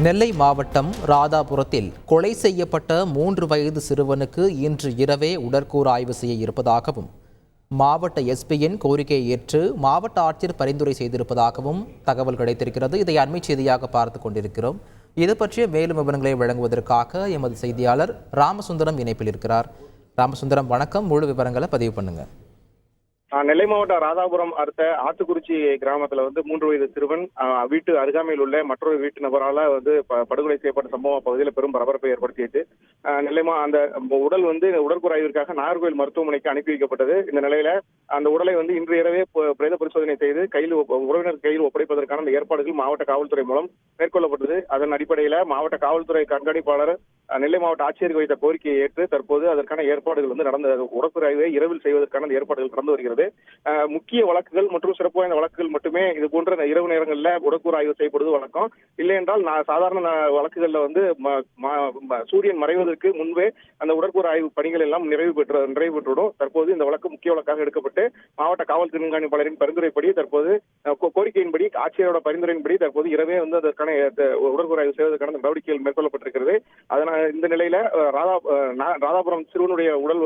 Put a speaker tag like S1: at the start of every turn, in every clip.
S1: நெல்லை மாவட்டம் ராதாபுரத்தில் கொலை செய்யப்பட்ட 3 வயது சிறுவனுக்கு இன்று இரவே உடற்கூறு ஆய்வு செய்ய இருப்பதாகவும் மாவட்ட எஸ்பியின் கோரிக்கையை ஏற்று மாவட்ட ஆட்சியர் பரிந்துரை செய்திருப்பதாகவும் தகவல் கிடைத்திருக்கிறது. இதை அண்மை செய்தியாக பார்த்து கொண்டிருக்கிறோம். இது பற்றிய மேலும் விவரங்களை வழங்குவதற்காக எமது செய்தியாளர் ராமசுந்தரம் இணைப்பில் இருக்கிறார். ராமசுந்தரம், வணக்கம். முழு விவரங்களை பதிவு பண்ணுங்க.
S2: நெல்லை மாவட்டம் ராதாபுரம் அடுத்த ஆத்துக்குறிச்சி கிராமத்துல 3 வயது சிறுவன் வீட்டு அருகாமையில் உள்ள மற்றொரு வீட்டு நபரால படுகொலை செய்யப்பட்ட சம்பவம் பகுதியில் பெரும் பரபரப்பை ஏற்படுத்தியது. அந்த உடல் உடற்கூறு ஆய்விற்காக நாகர்கோவில் மருத்துவமனைக்கு அனுப்பி வைக்கப்பட்டது. இந்த நிலையில அந்த உடலை இன்று இரவே பிரேத பரிசோதனை செய்து உறவினர் கையில் ஒப்படைப்பதற்கான அந்த ஏற்பாடுகள் மாவட்ட காவல்துறை மூலம் மேற்கொள்ளப்பட்டது. அதன் அடிப்படையில மாவட்ட காவல்துறை கண்காணிப்பாளர் நெல்லை மாவட்ட ஆட்சியருக்கு வைத்த கோரிக்கையை ஏற்று தற்போது அதற்கான ஏற்பாடுகள் நடந்த உடற்கூறு ஆய்வை இரவில் செய்வதற்கான ஏற்பாடுகள் நடந்து வருகிறது. முக்கிய வழக்குகள் மற்றும் சிறப்பு வாய்ந்த வழக்குகள் மட்டுமே இது போன்ற இரவு நேரங்களில் உடற்கூறு ஆய்வு செய்யப்படுவது வழக்கம். இல்லை என்றால் சாதாரண வழக்குகள்ல சூரியன் மறைவதற்கு முன்பே அந்த உடற்கூறு ஆய்வு பணிகள் எல்லாம் நிறைவு பெற்றுவிடும். தற்போது இந்த வழக்கு முக்கிய வழக்காக எடுக்கப்பட்டு மாவட்ட காவல் கண்காணிப்பாளரின் பரிந்துரைப்படி தற்போது கோரிக்கையின்படி ஆட்சியரோட பரிந்துரையின்படி தற்போது இரவே அதற்கான உடற்கூறு ஆய்வு செய்வதற்கான நடவடிக்கைகள் மேற்கொள்ளப்பட்டிருக்கிறது. அதனால் இந்த நிலையில ராதாபுரம் சிறுவனுடைய உடல்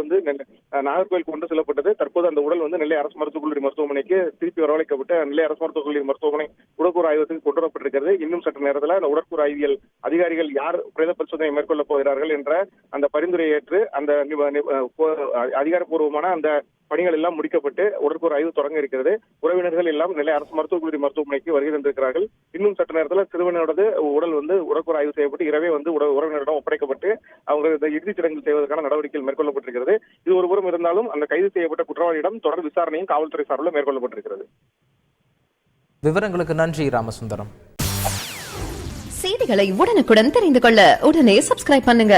S2: நாகர்கோவில் கொண்டு செல்லப்பட்டது. தற்போது அந்த உடல் நெல்லை அரசு மருத்துவக் கல்லூரி மருத்துவமனைக்கு திருப்பி வரவழைக்கப்பட்டு நெல்லை அரசு மருத்துவக் கல்லூரி மருத்துவமனை உடற்கூறு ஆய்வகத்துக்கு கொண்டு வரப்பட்டிருக்கிறது. இன்னும் சற்று நேரத்தில் அந்த உடற்கூறு ஆய்வியல் அதிகாரிகள் யார் பிரேத பரிசோதனை மேற்கொள்ளப் போகிறார்கள் என்ற அந்த பரிந்துரையை ஏற்று அந்த அதிகாரப்பூர்வமான அந்த பணிகள் எல்லாம் முடிக்கப்பட்டு உடற்கூறு ஆய்வு தொடங்க இருக்கிறது. உறவினர்கள் எல்லாம் நெல்லை அரசு மருத்துவக் கல்லூரி மருத்துவமனைக்கு வருகை தந்திருக்கிறார்கள். இன்னும் சற்று நேரத்தில் சிறுவனோட உடல் உடற்கூறு ஆய்வு செய்யப்பட்டு இரவே உறவினரிடம் ஒப்படைக்கப்பட்டு அவங்க இறுதிச் சடங்கு செய்வதற்கான நடவடிக்கைகள் மேற்கொள்ளப்பட்டிருக்கிறது. இது ஒருபுறம் இருந்தாலும் அந்த கைது செய்யப்பட்ட குற்றவாளியிடம் தொடர் விசாரணையும் காவல்துறை சார்பில் மேற்கொள்ளப்பட்டிருக்கிறது.
S1: விவரங்களுக்கு நன்றி ராமசுந்தரம்.
S3: செய்திகளை உடனுக்குடன் தெரிந்து கொள்ள உடனே சப்ஸ்கிரைப் பண்ணுங்க.